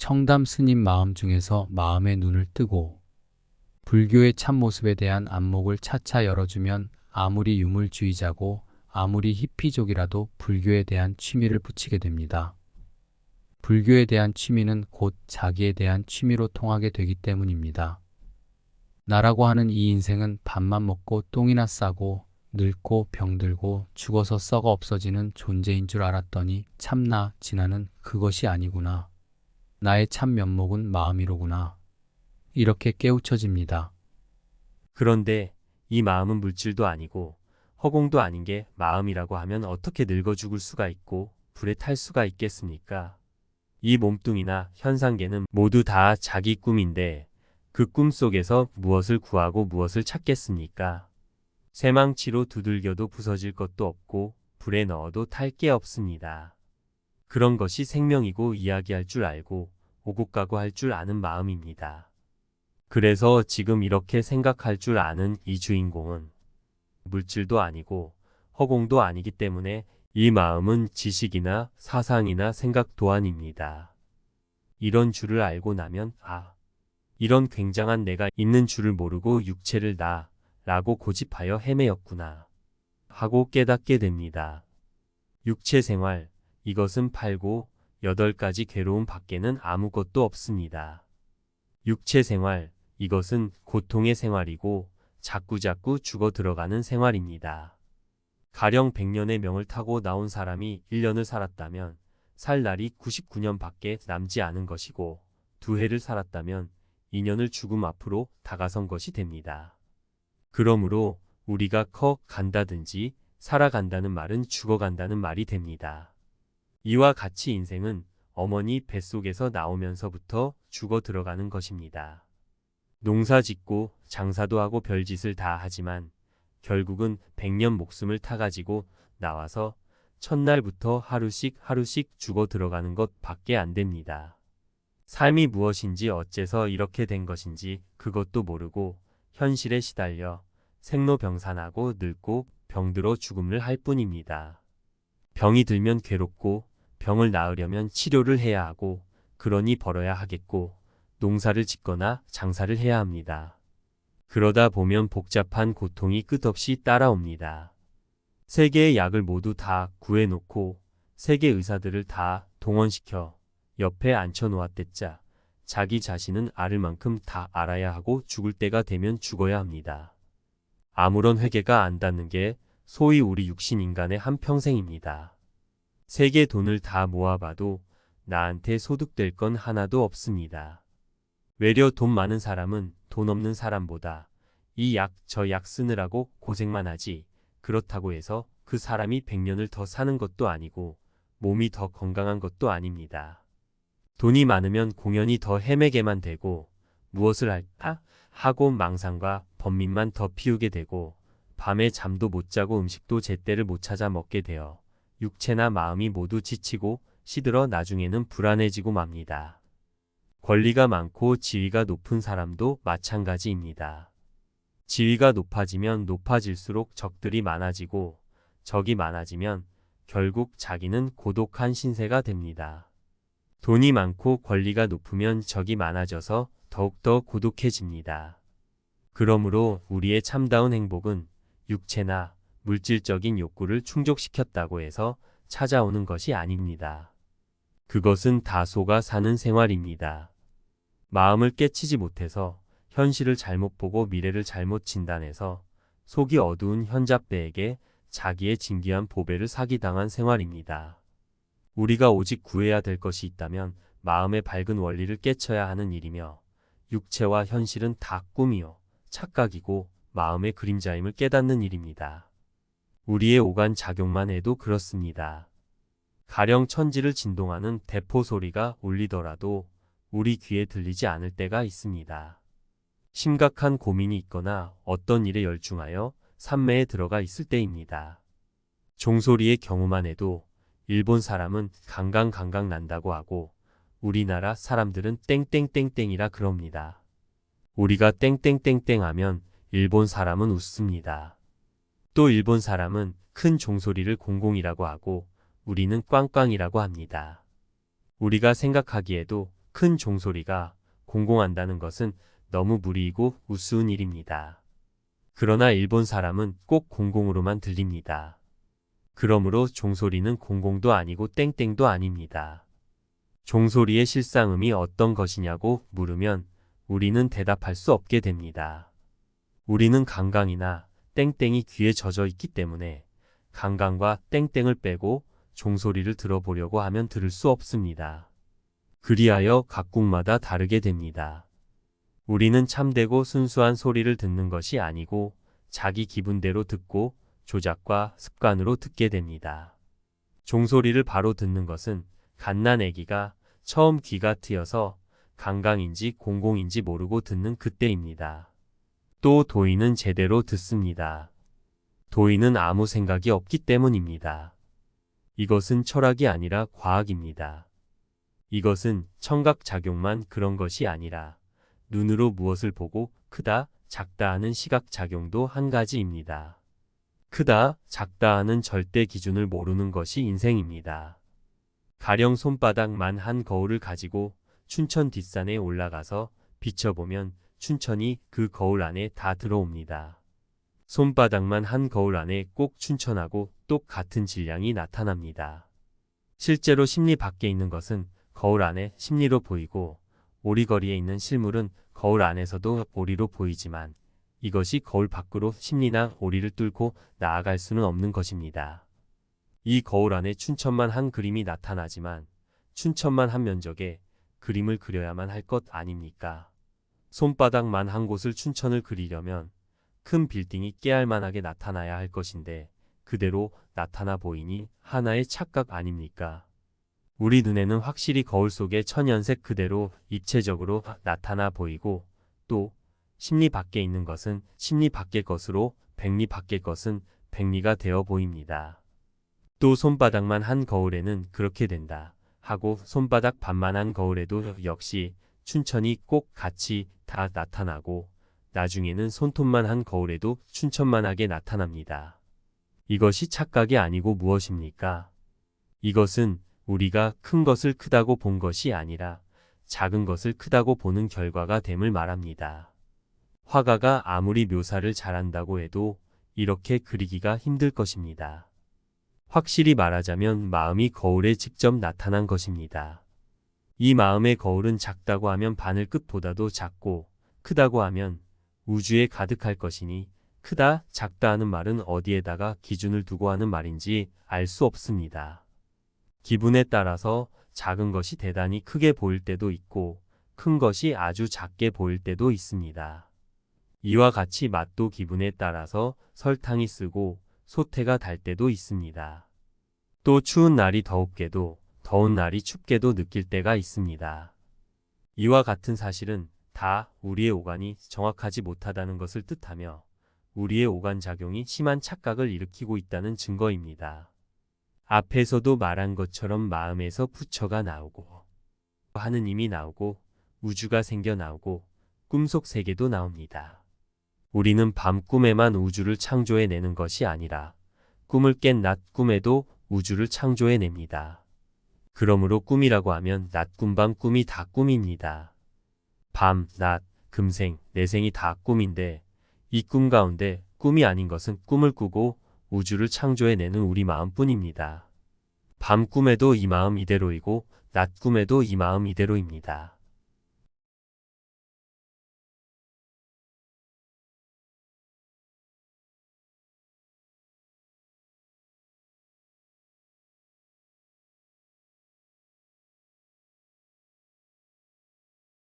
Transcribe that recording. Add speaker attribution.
Speaker 1: 청담 스님 마음 중에서 마음의 눈을 뜨고 불교의 참모습에 대한 안목을 차차 열어주면 아무리 유물주의자고 아무리 히피족이라도 불교에 대한 취미를 붙이게 됩니다. 불교에 대한 취미는 곧 자기에 대한 취미로 통하게 되기 때문입니다. 나라고 하는 이 인생은 밥만 먹고 똥이나 싸고 늙고 병들고 죽어서 썩어 없어지는 존재인 줄 알았더니 참나 진화는 그것이 아니구나. 나의 참 면목은 마음이로구나. 이렇게 깨우쳐집니다.
Speaker 2: 그런데 이 마음은 물질도 아니고 허공도 아닌 게 마음이라고 하면 어떻게 늙어 죽을 수가 있고 불에 탈 수가 있겠습니까? 이 몸뚱이나 현상계는 모두 다 자기 꿈인데 그 꿈 속에서 무엇을 구하고 무엇을 찾겠습니까? 쇠망치로 두들겨도 부서질 것도 없고 불에 넣어도 탈 게 없습니다. 그런 것이 생명이고 이야기할 줄 알고 오고가고 할 줄 아는 마음입니다. 그래서 지금 이렇게 생각할 줄 아는 이 주인공은 물질도 아니고 허공도 아니기 때문에 이 마음은 지식이나 사상이나 생각 도안입니다. 이런 줄을 알고 나면 이런 굉장한 내가 있는 줄을 모르고 육체를 라고 고집하여 헤매였구나 하고 깨닫게 됩니다. 육체 생활, 이것은 팔고 8가지 괴로움 밖에는 아무것도 없습니다. 육체 생활, 이것은 고통의 생활이고 자꾸자꾸 죽어 들어가는 생활입니다. 가령 100년의 명을 타고 나온 사람이 1년을 살았다면 살 날이 99년 밖에 남지 않은 것이고 2해를 살았다면 2년을 죽음 앞으로 다가선 것이 됩니다. 그러므로 우리가 간다든지 살아간다는 말은 죽어간다는 말이 됩니다. 이와 같이 인생은 어머니 뱃속에서 나오면서부터 죽어 들어가는 것입니다. 농사 짓고 장사도 하고 별짓을 다 하지만 결국은 100년 목숨을 타가지고 나와서 첫날부터 하루씩 죽어 들어가는 것 밖에 안 됩니다. 삶이 무엇인지 어째서 이렇게 된 것인지 그것도 모르고 현실에 시달려 생로병사나고 늙고 병들어 죽음을 할 뿐입니다. 병이 들면 괴롭고 병을 나으려면 치료를 해야 하고 그러니 벌어야 하겠고 농사를 짓거나 장사를 해야 합니다. 그러다 보면 복잡한 고통이 끝없이 따라옵니다. 세계의 약을 모두 다 구해놓고 세계 의사들을 다 동원시켜 옆에 앉혀놓았댔자 자기 자신은 앓을 만큼 다 알아야 하고 죽을 때가 되면 죽어야 합니다. 아무런 회개가 안 닿는 게 소위 우리 육신 인간의 한평생입니다. 세계 돈을 다 모아봐도 나한테 소득될 건 하나도 없습니다. 외려 돈 많은 사람은 돈 없는 사람보다 이 약 저 약 쓰느라고 고생만 하지 그렇다고 해서 그 사람이 100년을 더 사는 것도 아니고 몸이 더 건강한 것도 아닙니다. 돈이 많으면 공연히 더 헤매게만 되고 무엇을 할까 하고 망상과 번민만 더 피우게 되고 밤에 잠도 못 자고 음식도 제때를 못 찾아 먹게 되어 육체나 마음이 모두 지치고 시들어 나중에는 불안해지고 맙니다. 권리가 많고 지위가 높은 사람도 마찬가지입니다. 지위가 높아지면 높아질수록 적들이 많아지고 적이 많아지면 결국 자기는 고독한 신세가 됩니다. 돈이 많고 권리가 높으면 적이 많아져서 더욱더 고독해집니다. 그러므로 우리의 참다운 행복은 육체나 물질적인 욕구를 충족시켰다고 해서 찾아오는 것이 아닙니다. 그것은 다소가 사는 생활입니다. 마음을 깨치지 못해서 현실을 잘못 보고 미래를 잘못 진단해서 속이 어두운 현잡대에게 자기의 진귀한 보배를 사기당한 생활입니다. 우리가 오직 구해야 될 것이 있다면 마음의 밝은 원리를 깨쳐야 하는 일이며 육체와 현실은 다 꿈이요 착각이고 마음의 그림자임을 깨닫는 일입니다. 우리의 오간 작용만 해도 그렇습니다. 가령 천지를 진동하는 대포 소리가 울리더라도 우리 귀에 들리지 않을 때가 있습니다. 심각한 고민이 있거나 어떤 일에 열중하여 산매에 들어가 있을 때입니다. 종소리의 경우만 해도 일본 사람은 강강 난다고 하고 우리나라 사람들은 땡땡땡땡이라 그럽니다. 우리가 땡땡땡땡 하면 일본 사람은 웃습니다. 또 일본 사람은 큰 종소리를 공공이라고 하고 우리는 꽝꽝이라고 합니다. 우리가 생각하기에도 큰 종소리가 공공한다는 것은 너무 무리이고 우스운 일입니다. 그러나 일본 사람은 꼭 공공으로만 들립니다. 그러므로 종소리는 공공도 아니고 땡땡도 아닙니다. 종소리의 실상음이 어떤 것이냐고 물으면 우리는 대답할 수 없게 됩니다. 우리는 강강이나 땡땡이 귀에 젖어 있기 때문에 강강과 땡땡을 빼고 종소리를 들어보려고 하면 들을 수 없습니다. 그리하여 각국마다 다르게 됩니다. 우리는 참되고 순수한 소리를 듣는 것이 아니고 자기 기분대로 듣고 조작과 습관으로 듣게 됩니다. 종소리를 바로 듣는 것은 갓난 아기가 처음 귀가 트여서 강강인지 공공인지 모르고 듣는 그때입니다. 또 도인은 제대로 듣습니다. 도인은 아무 생각이 없기 때문입니다. 이것은 철학이 아니라 과학입니다. 이것은 청각작용만 그런 것이 아니라 눈으로 무엇을 보고 크다, 작다 하는 시각작용도 한 가지입니다. 크다, 작다 하는 절대 기준을 모르는 것이 인생입니다. 가령 손바닥만 한 거울을 가지고 춘천 뒷산에 올라가서 비춰보면 춘천이 그 거울 안에 다 들어옵니다. 손바닥만 한 거울 안에 꼭 춘천하고 똑같은 질량이 나타납니다. 실제로 심리 밖에 있는 것은 거울 안에 심리로 보이고 오리거리에 있는 실물은 거울 안에서도 오리로 보이지만 이것이 거울 밖으로 심리나 오리를 뚫고 나아갈 수는 없는 것입니다. 이 거울 안에 춘천만 한 그림이 나타나지만 춘천만 한 면적에 그림을 그려야만 할 것 아닙니까? 손바닥만 한 곳을 춘천을 그리려면 큰 빌딩이 깨알만하게 나타나야 할 것인데 그대로 나타나 보이니 하나의 착각 아닙니까? 우리 눈에는 확실히 거울 속의 천연색 그대로 입체적으로 나타나 보이고 또 심리 밖에 있는 것은 심리 밖의 것으로 백리 밖의 것은 백리가 되어 보입니다. 또 손바닥만 한 거울에는 그렇게 된다 하고 손바닥 반만 한 거울에도 역시 춘천이 꼭 같이 다 나타나고 나중에는 손톱만 한 거울에도 춘천만하게 나타납니다. 이것이 착각이 아니고 무엇입니까? 이것은 우리가 큰 것을 크다고 본 것이 아니라 작은 것을 크다고 보는 결과가 됨을 말합니다. 화가가 아무리 묘사를 잘한다고 해도 이렇게 그리기가 힘들 것입니다. 확실히 말하자면 마음이 거울에 직접 나타난 것입니다. 이 마음의 거울은 작다고 하면 바늘 끝보다도 작고 크다고 하면 우주에 가득할 것이니 크다, 작다 하는 말은 어디에다가 기준을 두고 하는 말인지 알 수 없습니다. 기분에 따라서 작은 것이 대단히 크게 보일 때도 있고 큰 것이 아주 작게 보일 때도 있습니다. 이와 같이 맛도 기분에 따라서 설탕이 쓰고 소태가 달 때도 있습니다. 또 추운 날이 더웁게도 더운 날이 춥게도 느낄 때가 있습니다. 이와 같은 사실은 다 우리의 오간이 정확하지 못하다는 것을 뜻하며 우리의 오간작용이 심한 착각을 일으키고 있다는 증거입니다. 앞에서도 말한 것처럼 마음에서 부처가 나오고 하느님이 나오고 우주가 생겨 나오고 꿈속 세계도 나옵니다. 우리는 밤 꿈에만 우주를 창조해내는 것이 아니라 꿈을 깬 낮 꿈에도 우주를 창조해냅니다. 그러므로 꿈이라고 하면 낮 꿈, 밤 꿈이 다 꿈입니다. 밤, 낮, 금생, 내생이 다 꿈인데 이 꿈 가운데 꿈이 아닌 것은 꿈을 꾸고 우주를 창조해내는 우리 마음뿐입니다. 밤 꿈에도 이 마음 이대로이고 낮 꿈에도 이 마음 이대로입니다.